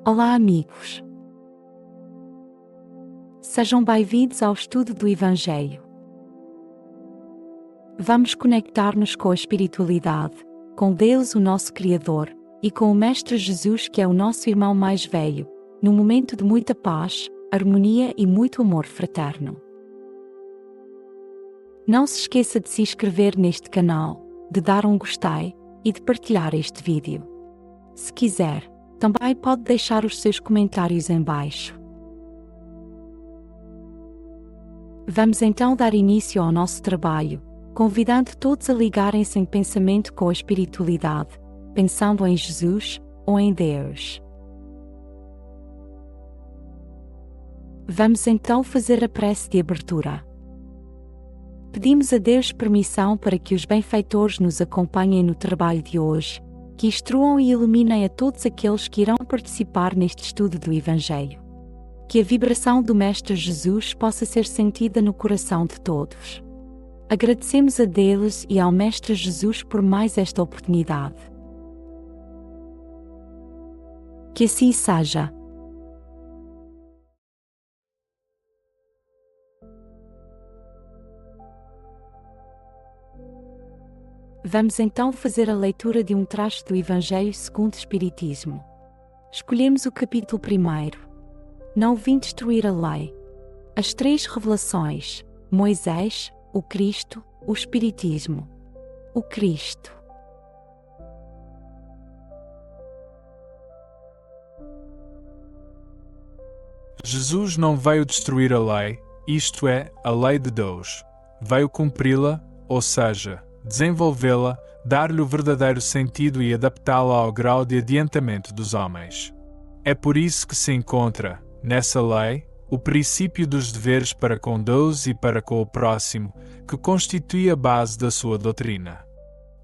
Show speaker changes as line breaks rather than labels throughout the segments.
Olá, amigos. Sejam bem-vindos ao estudo do Evangelho. Vamos conectar-nos com a espiritualidade, com Deus, o nosso Criador, e com o Mestre Jesus, que é o nosso irmão mais velho, num momento de muita paz, harmonia e muito amor fraterno. Não se esqueça de se inscrever neste canal, de dar um gostei e de partilhar este vídeo. Se quiser, também pode deixar os seus comentários em baixo. Vamos então dar início ao nosso trabalho, convidando todos a ligarem-se em pensamento com a espiritualidade, pensando em Jesus ou em Deus. Vamos então fazer a prece de abertura. Pedimos a Deus permissão para que os benfeitores nos acompanhem no trabalho de hoje, que instruam e iluminem a todos aqueles que irão participar neste estudo do Evangelho. Que a vibração do Mestre Jesus possa ser sentida no coração de todos. Agradecemos a Deus e ao Mestre Jesus por mais esta oportunidade. Que assim seja. Vamos então fazer a leitura de um trecho do Evangelho segundo o Espiritismo. Escolhemos o capítulo 1. Não vim destruir a lei. As 3 revelações: Moisés, o Cristo, o Espiritismo. O Cristo.
Jesus não veio destruir a lei, isto é, a lei de Deus. Veio cumpri-la, ou seja, desenvolvê-la, dar-lhe o verdadeiro sentido e adaptá-la ao grau de adiantamento dos homens. É por isso que se encontra, nessa lei, o princípio dos deveres para com Deus e para com o próximo, que constitui a base da sua doutrina.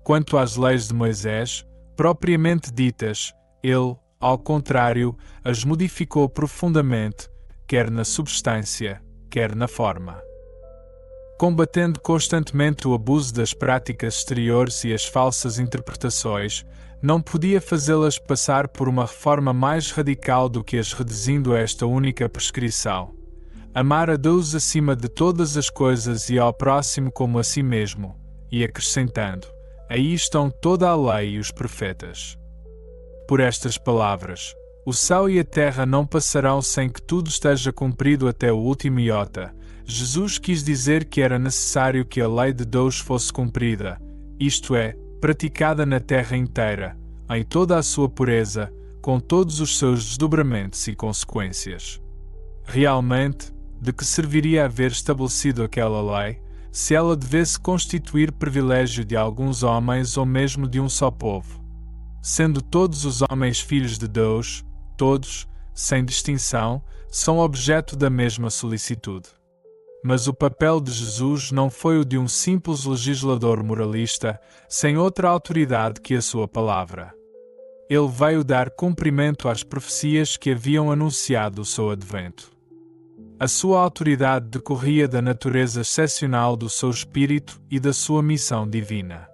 Quanto às leis de Moisés, propriamente ditas, ele, ao contrário, as modificou profundamente, quer na substância, quer na forma. Combatendo constantemente o abuso das práticas exteriores e as falsas interpretações, não podia fazê-las passar por uma reforma mais radical do que as reduzindo a esta única prescrição: amar a Deus acima de todas as coisas e ao próximo como a si mesmo, e acrescentando: aí estão toda a lei e os profetas. Por estas palavras, o céu e a terra não passarão sem que tudo esteja cumprido até o último iota. Jesus quis dizer que era necessário que a lei de Deus fosse cumprida, isto é, praticada na terra inteira, em toda a sua pureza, com todos os seus desdobramentos e consequências. Realmente, de que serviria haver estabelecido aquela lei, se ela devesse constituir privilégio de alguns homens ou mesmo de um só povo? Sendo todos os homens filhos de Deus, todos, sem distinção, são objeto da mesma solicitude. Mas o papel de Jesus não foi o de um simples legislador moralista, sem outra autoridade que a sua palavra. Ele veio dar cumprimento às profecias que haviam anunciado o seu advento. A sua autoridade decorria da natureza excepcional do seu espírito e da sua missão divina.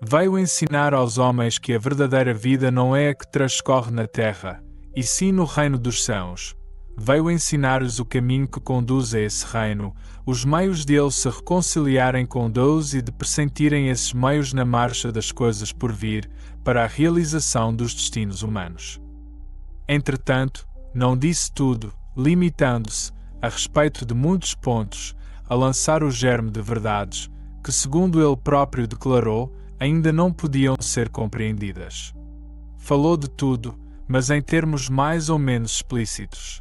Veio ensinar aos homens que a verdadeira vida não é a que transcorre na terra, e sim no reino dos céus. Veio ensinar-lhes o caminho que conduz a esse reino, os meios de eles se reconciliarem com Deus e de pressentirem esses meios na marcha das coisas por vir, para a realização dos destinos humanos. Entretanto, não disse tudo, limitando-se, a respeito de muitos pontos, a lançar o germe de verdades, que segundo ele próprio declarou, ainda não podiam ser compreendidas. Falou de tudo, mas em termos mais ou menos explícitos.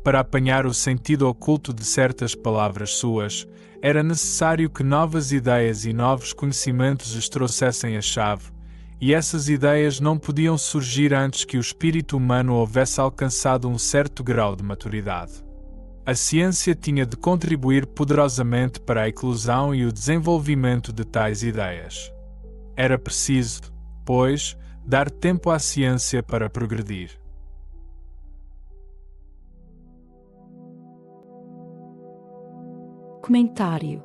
Para apanhar o sentido oculto de certas palavras suas, era necessário que novas ideias e novos conhecimentos lhes trouxessem a chave, e essas ideias não podiam surgir antes que o espírito humano houvesse alcançado um certo grau de maturidade. A ciência tinha de contribuir poderosamente para a eclosão e o desenvolvimento de tais ideias. Era preciso, pois, dar tempo à ciência para progredir.
Comentário.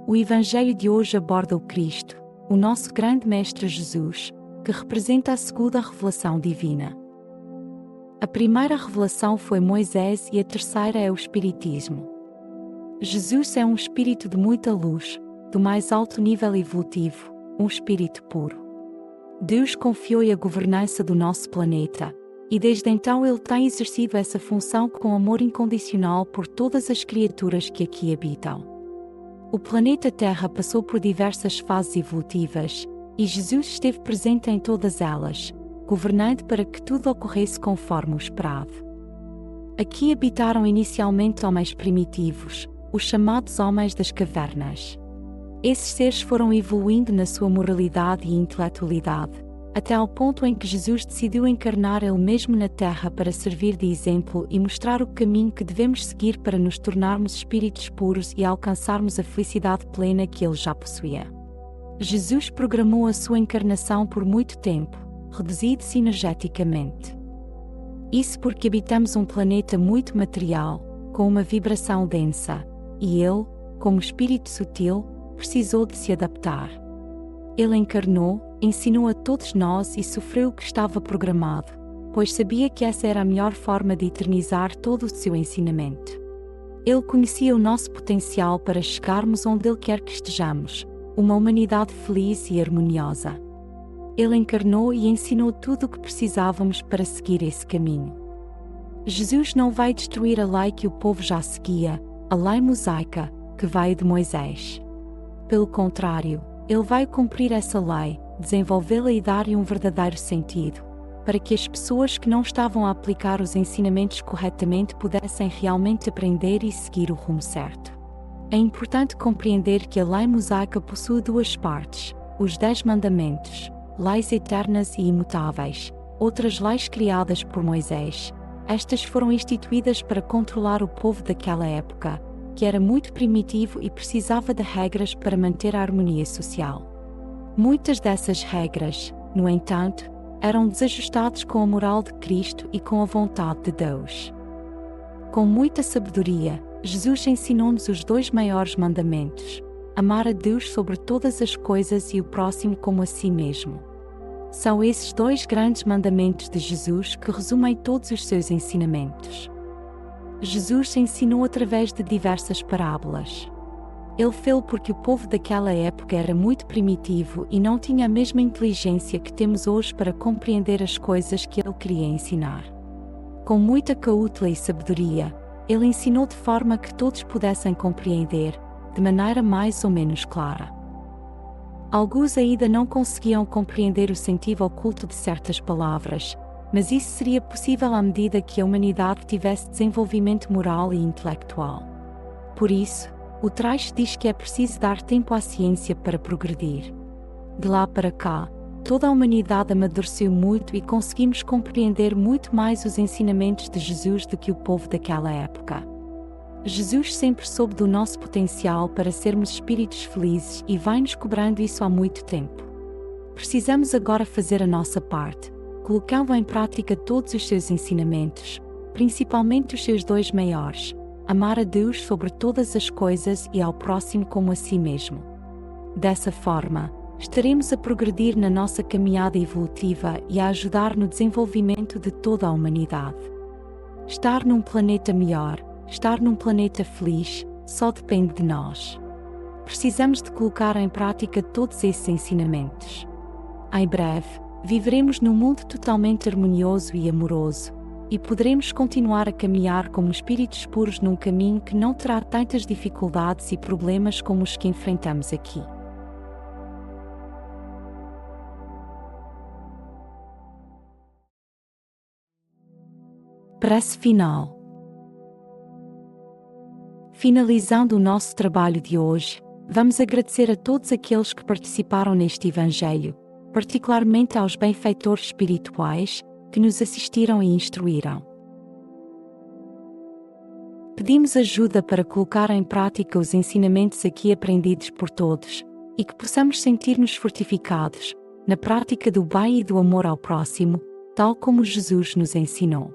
O Evangelho de hoje aborda o Cristo, o nosso grande Mestre Jesus, que representa a segunda revelação divina. A primeira revelação foi Moisés e a terceira é o Espiritismo. Jesus é um espírito de muita luz, do mais alto nível evolutivo, um espírito puro. Deus confiou-lhe a governança do nosso planeta, e desde então ele tem exercido essa função com amor incondicional por todas as criaturas que aqui habitam. O planeta Terra passou por diversas fases evolutivas, e Jesus esteve presente em todas elas, governando para que tudo ocorresse conforme o esperado. Aqui habitaram inicialmente homens primitivos, os chamados homens das cavernas. Esses seres foram evoluindo na sua moralidade e intelectualidade, até ao ponto em que Jesus decidiu encarnar ele mesmo na Terra para servir de exemplo e mostrar o caminho que devemos seguir para nos tornarmos espíritos puros e alcançarmos a felicidade plena que ele já possuía. Jesus programou a sua encarnação por muito tempo, reduzido-se energeticamente. Isso porque habitamos um planeta muito material, com uma vibração densa, e ele, como espírito sutil, precisou de se adaptar. Ele encarnou, ensinou a todos nós e sofreu o que estava programado, pois sabia que essa era a melhor forma de eternizar todo o seu ensinamento. Ele conhecia o nosso potencial para chegarmos onde ele quer que estejamos, uma humanidade feliz e harmoniosa. Ele encarnou e ensinou tudo o que precisávamos para seguir esse caminho. Jesus não vai destruir a lei que o povo já seguia, a lei mosaica, que veio de Moisés. Pelo contrário, ele vai cumprir essa lei, desenvolvê-la e dar-lhe um verdadeiro sentido, para que as pessoas que não estavam a aplicar os ensinamentos corretamente pudessem realmente aprender e seguir o rumo certo. É importante compreender que a lei mosaica possui duas partes: os 10 mandamentos, leis eternas e imutáveis, outras leis criadas por Moisés. Estas foram instituídas para controlar o povo daquela época, que era muito primitivo e precisava de regras para manter a harmonia social. Muitas dessas regras, no entanto, eram desajustadas com a moral de Cristo e com a vontade de Deus. Com muita sabedoria, Jesus ensinou-nos os 2 maiores mandamentos: amar a Deus sobre todas as coisas e o próximo como a si mesmo. São esses 2 grandes mandamentos de Jesus que resumem todos os seus ensinamentos. Jesus ensinou através de diversas parábolas. Ele fez porque o povo daquela época era muito primitivo e não tinha a mesma inteligência que temos hoje para compreender as coisas que ele queria ensinar. Com muita cautela e sabedoria, ele ensinou de forma que todos pudessem compreender, de maneira mais ou menos clara. Alguns ainda não conseguiam compreender o sentido oculto de certas palavras, mas isso seria possível à medida que a humanidade tivesse desenvolvimento moral e intelectual. Por isso, o trecho diz que é preciso dar tempo à ciência para progredir. De lá para cá, toda a humanidade amadureceu muito e conseguimos compreender muito mais os ensinamentos de Jesus do que o povo daquela época. Jesus sempre soube do nosso potencial para sermos espíritos felizes e vai-nos cobrando isso há muito tempo. Precisamos agora fazer a nossa parte, colocando em prática todos os seus ensinamentos, principalmente os seus 2 maiores: amar a Deus sobre todas as coisas e ao próximo como a si mesmo. Dessa forma, estaremos a progredir na nossa caminhada evolutiva e a ajudar no desenvolvimento de toda a humanidade. Estar num planeta melhor, estar num planeta feliz, só depende de nós. Precisamos de colocar em prática todos esses ensinamentos. Em breve, viveremos num mundo totalmente harmonioso e amoroso, e poderemos continuar a caminhar como espíritos puros num caminho que não terá tantas dificuldades e problemas como os que enfrentamos aqui. Prece final. Finalizando o nosso trabalho de hoje, vamos agradecer a todos aqueles que participaram neste Evangelho, particularmente aos benfeitores espirituais que nos assistiram e instruíram. Pedimos ajuda para colocar em prática os ensinamentos aqui aprendidos por todos e que possamos sentir-nos fortificados na prática do bem e do amor ao próximo, tal como Jesus nos ensinou.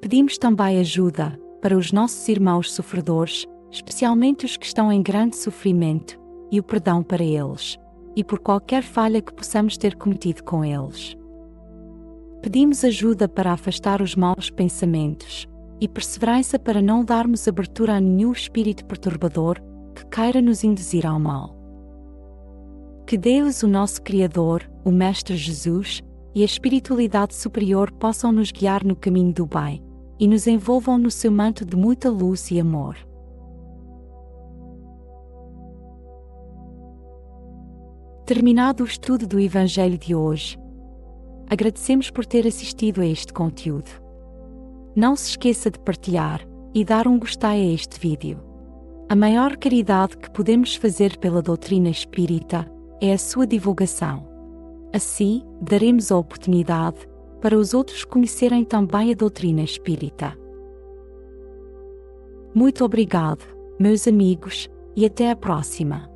Pedimos também ajuda para os nossos irmãos sofredores, especialmente os que estão em grande sofrimento, e o perdão para eles, e por qualquer falha que possamos ter cometido com eles. Pedimos ajuda para afastar os maus pensamentos e perseverança para não darmos abertura a nenhum espírito perturbador que queira nos induzir ao mal. Que Deus, o nosso Criador, o Mestre Jesus e a espiritualidade superior possam nos guiar no caminho do bem e nos envolvam no seu manto de muita luz e amor. Terminado o estudo do Evangelho de hoje, agradecemos por ter assistido a este conteúdo. Não se esqueça de partilhar e dar um gostei a este vídeo. A maior caridade que podemos fazer pela doutrina espírita é a sua divulgação. Assim, daremos a oportunidade para os outros conhecerem também a doutrina espírita. Muito obrigado, meus amigos, e até a próxima.